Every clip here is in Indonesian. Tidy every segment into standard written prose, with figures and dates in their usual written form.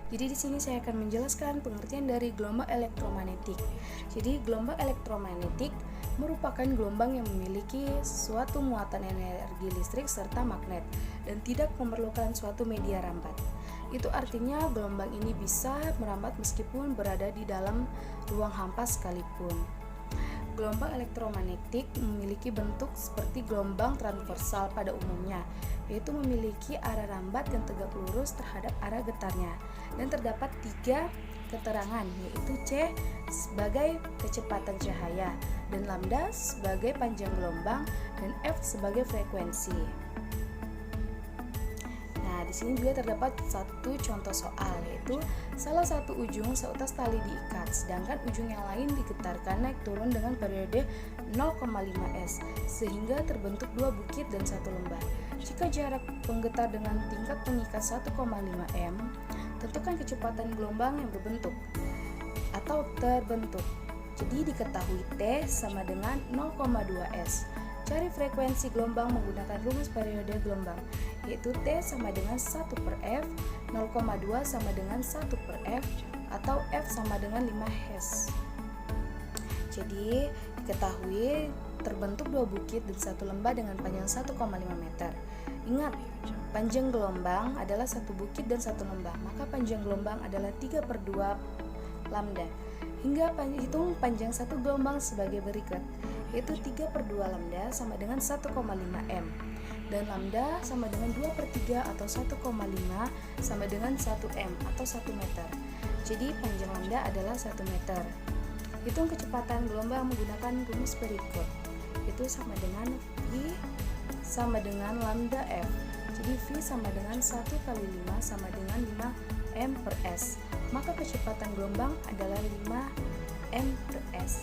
Jadi di sini saya akan menjelaskan pengertian dari gelombang elektromagnetik. Jadi gelombang elektromagnetik merupakan gelombang yang memiliki suatu muatan energi listrik serta magnet dan tidak memerlukan suatu media rambat. Itu artinya gelombang ini bisa merambat meskipun berada di dalam ruang hampa sekalipun. Gelombang elektromagnetik memiliki bentuk seperti gelombang transversal pada umumnya, yaitu memiliki arah rambat yang tegak lurus terhadap arah getarnya, dan terdapat 3 keterangan, yaitu C sebagai kecepatan cahaya, dan lambda sebagai panjang gelombang, dan F sebagai frekuensi. Di sini juga terdapat satu contoh soal, yaitu salah satu ujung seutas tali diikat, sedangkan ujung yang lain digetarkan naik turun dengan periode 0,5 s, sehingga terbentuk 2 bukit dan 1 lembah. Jika jarak penggetar dengan tingkat pengikat 1,5 m, tentukan kecepatan gelombang yang berbentuk atau terbentuk. Jadi diketahui T sama dengan 0,2 s. Cari frekuensi gelombang menggunakan rumus periode gelombang, yaitu T sama dengan 1 per F, 0,2 sama dengan 1 per F, atau F sama dengan 5 Hz. Jadi diketahui terbentuk 2 bukit dan 1 lembah dengan panjang 1,5 meter. Ingat, panjang gelombang adalah 1 bukit dan 1 lembah, maka panjang gelombang adalah 3 per 2 lambda. Hingga hitung panjang satu gelombang sebagai berikut, yaitu 3 per 2 lambda sama dengan 1,5 m, dan lambda sama dengan 2 per 3 atau 1,5 sama dengan 1 m atau 1 meter. Jadi panjang lambda adalah 1 meter. Hitung kecepatan gelombang menggunakan rumus berikut, itu sama dengan V sama dengan lambda F. Jadi V sama dengan 1 kali 5 sama dengan 5 m per s, maka kecepatan gelombang adalah 5 m per s.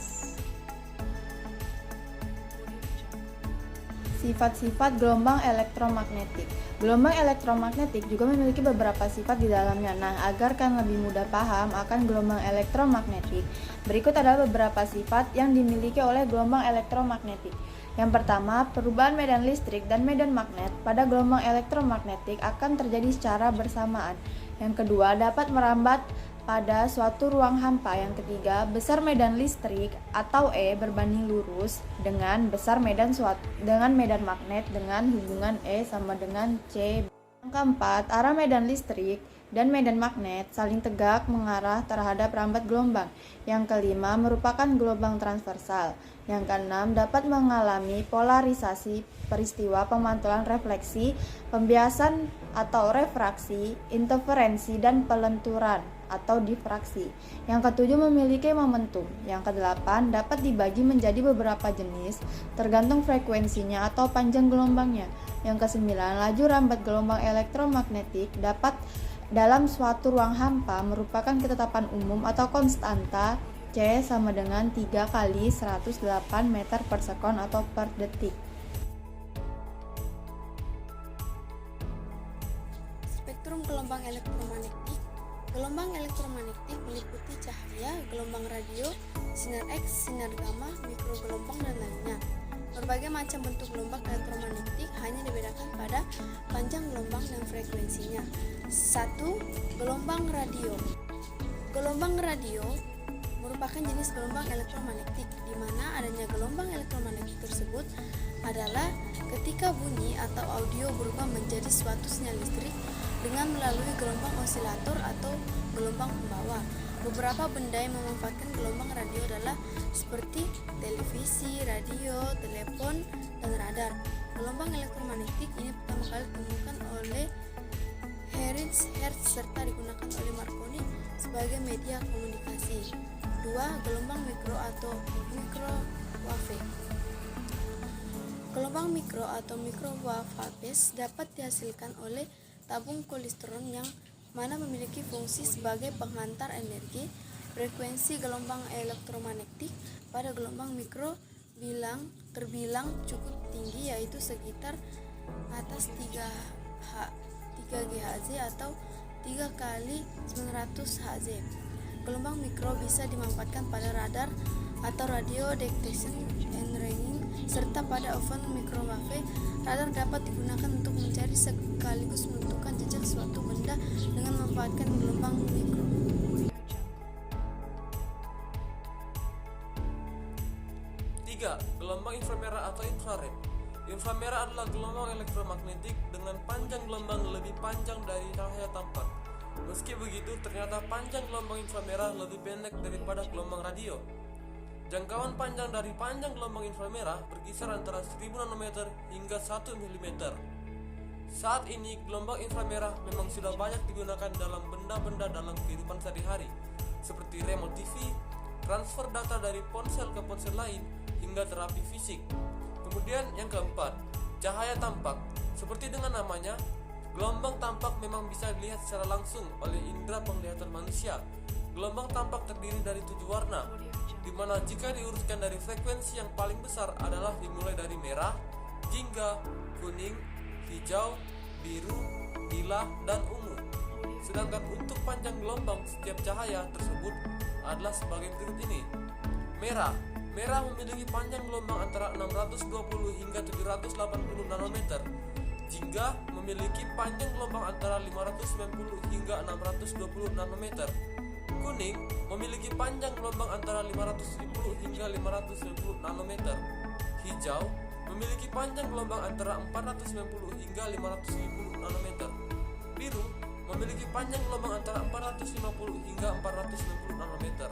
Sifat-sifat gelombang elektromagnetik. Gelombang elektromagnetik juga memiliki beberapa sifat di dalamnya. Nah, agar kalian lebih mudah paham akan gelombang elektromagnetik, berikut adalah beberapa sifat yang dimiliki oleh gelombang elektromagnetik. Yang pertama, perubahan medan listrik dan medan magnet pada gelombang elektromagnetik akan terjadi secara bersamaan. Yang kedua, dapat merambat pada suatu ruang hampa. Yang ketiga, besar medan listrik atau E berbanding lurus dengan besar medan magnet dengan hubungan E sama dengan C. Yang keempat, arah medan listrik dan medan magnet saling tegak mengarah terhadap rambat gelombang. Yang kelima, merupakan gelombang transversal. Yang keenam, dapat mengalami polarisasi peristiwa pemantulan refleksi, pembiasan atau refraksi, interferensi, dan pelenturan atau difraksi. Yang ketujuh, memiliki momentum. Yang kedelapan, dapat dibagi menjadi beberapa jenis tergantung frekuensinya atau panjang gelombangnya. Yang kesembilan, laju rambat gelombang elektromagnetik dapat dalam suatu ruang hampa merupakan ketetapan umum atau konstanta C sama dengan 3 kali 108 meter per sekon atau per detik. Spektrum gelombang elektromagnetik. Gelombang elektromagnetik meliputi cahaya, gelombang radio, sinar X, sinar gamma, mikrogelombang, dan lainnya. Berbagai macam bentuk gelombang elektromagnetik hanya dibedakan pada panjang gelombang dan frekuensinya. 1. Gelombang radio. Gelombang radio merupakan jenis gelombang elektromagnetik, di mana adanya gelombang elektromagnetik tersebut adalah ketika bunyi atau audio berubah menjadi suatu sinyal listrik dengan melalui gelombang osilator atau gelombang pembawa. Beberapa benda yang memanfaatkan gelombang radio adalah seperti televisi, radio, telepon, dan radar. Gelombang elektromagnetik ini pertama kali ditemukan oleh Heinrich Hertz serta digunakan oleh Marconi sebagai media komunikasi. 2. Gelombang mikro atau microwave. Gelombang mikro atau microwave dapat dihasilkan oleh tabung kolesterol yang mana memiliki fungsi sebagai penghantar energi. Frekuensi gelombang elektromagnetik pada gelombang mikro terbilang cukup tinggi, yaitu sekitar atas 3 GHz atau 3 kali 900 Hz. Gelombang mikro bisa dimanfaatkan pada radar atau radio detection and ranging serta pada oven microwave. Radar dapat digunakan untuk mencari sekaligus menentukan jejak suatu benda dengan memanfaatkan gelombang mikro. 3. Gelombang inframerah atau infrared. Inframerah adalah gelombang elektromagnetik dengan panjang gelombang lebih panjang dari cahaya tampak. Meski begitu, ternyata panjang gelombang inframerah lebih pendek daripada gelombang radio. Jangkauan panjang dari panjang gelombang inframerah berkisar antara 1000 nanometer hingga 1 mm. Saat ini, gelombang inframerah memang sudah banyak digunakan dalam benda-benda dalam kehidupan sehari-hari, seperti remote TV, transfer data dari ponsel ke ponsel lain, hingga terapi fisik. Kemudian yang keempat, cahaya tampak. Seperti dengan namanya, gelombang tampak memang bisa dilihat secara langsung oleh indera penglihatan manusia. Gelombang tampak terdiri dari 7 warna, di mana jika diurutkan dari frekuensi yang paling besar adalah dimulai dari merah, jingga, kuning, hijau, biru, lila, dan ungu. Sedangkan untuk panjang gelombang setiap cahaya tersebut adalah sebagai berikut ini. Merah memiliki panjang gelombang antara 620 hingga 780 nanometer. Jingga memiliki panjang gelombang antara 590 hingga 620 nanometer. Kuning memiliki panjang gelombang antara 510 hingga 590 nanometer. Hijau memiliki panjang gelombang antara 490 hingga 550 nanometer. Biru memiliki panjang gelombang antara 450 hingga 490 nanometer.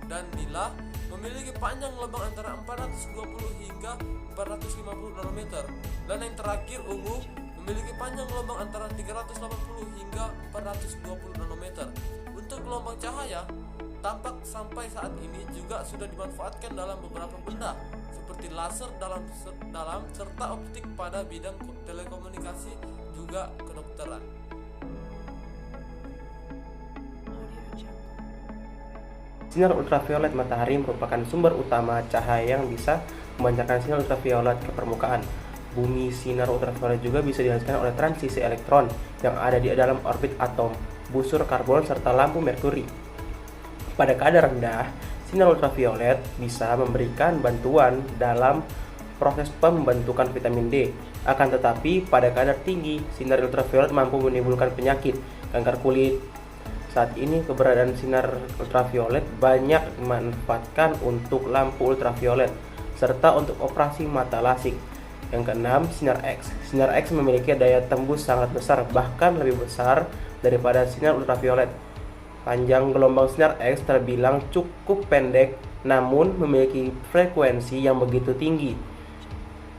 Dan lila memiliki panjang gelombang antara 420 hingga 450 nanometer. Dan yang terakhir, ungu memiliki panjang gelombang antara 380 hingga 420 nanometer. Untuk gelombang cahaya, tampak sampai saat ini juga sudah dimanfaatkan dalam beberapa benda, seperti laser dalam serta optik pada bidang telekomunikasi juga kedokteran. Sinar ultraviolet matahari merupakan sumber utama cahaya yang bisa memancarkan sinar ultraviolet ke permukaan bumi. Sinar ultraviolet juga bisa dihasilkan oleh transisi elektron yang ada di dalam orbit atom, busur karbon, serta lampu merkuri. Pada kadar rendah, sinar ultraviolet bisa memberikan bantuan dalam proses pembentukan vitamin D. Akan tetapi, pada kadar tinggi, sinar ultraviolet mampu menimbulkan penyakit, kanker kulit. Saat ini keberadaan sinar ultraviolet banyak dimanfaatkan untuk lampu ultraviolet serta untuk operasi mata lasik. Yang keenam, sinar X. Sinar X memiliki daya tembus sangat besar, bahkan lebih besar daripada sinar ultraviolet. Panjang gelombang sinar X terbilang cukup pendek, namun memiliki frekuensi yang begitu tinggi.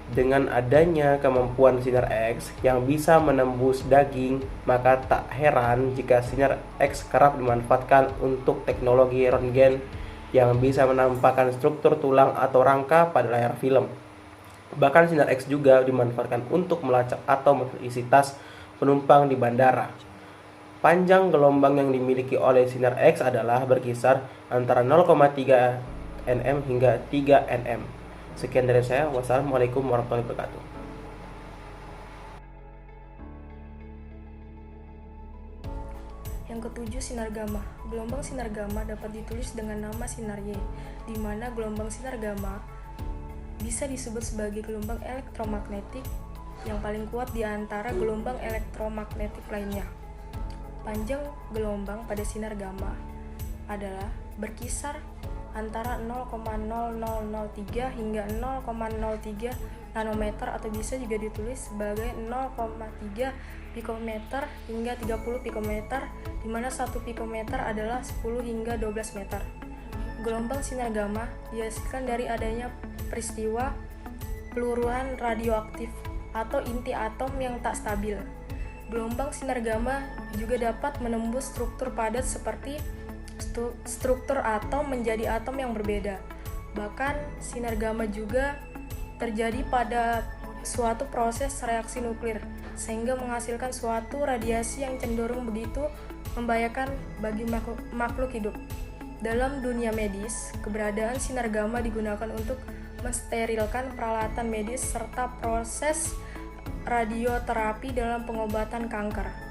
Dengan adanya kemampuan sinar X yang bisa menembus daging, maka tak heran jika sinar X kerap dimanfaatkan untuk teknologi röntgen yang bisa menampakkan struktur tulang atau rangka pada layar film. Bahkan sinar X juga dimanfaatkan untuk melacak atau mengisi tas penumpang di bandara. Panjang gelombang yang dimiliki oleh sinar X adalah berkisar antara 0,3 nm hingga 3 nm. Sekian dari saya. Wassalamualaikum warahmatullahi wabarakatuh. Yang ketujuh, sinar gamma. Gelombang sinar gamma dapat ditulis dengan nama sinar Y, di mana gelombang sinar gamma bisa disebut sebagai gelombang elektromagnetik yang paling kuat di antara gelombang elektromagnetik lainnya. Panjang gelombang pada sinar gamma adalah berkisar antara 0,0003 hingga 0,03 nanometer, atau bisa juga ditulis sebagai 0,3 pikometer hingga 30 pikometer, di mana 1 pikometer adalah 10 hingga 12 meter. Gelombang sinar gamma dihasilkan dari adanya peristiwa peluruhan radioaktif atau inti atom yang tak stabil. Gelombang sinar gamma juga dapat menembus struktur padat seperti struktur atom menjadi atom yang berbeda. Bahkan sinar gamma juga terjadi pada suatu proses reaksi nuklir, sehingga menghasilkan suatu radiasi yang cenderung begitu membahayakan bagi makhluk hidup. Dalam dunia medis, keberadaan sinar gamma digunakan untuk mensterilkan peralatan medis serta proses radioterapi dalam pengobatan kanker.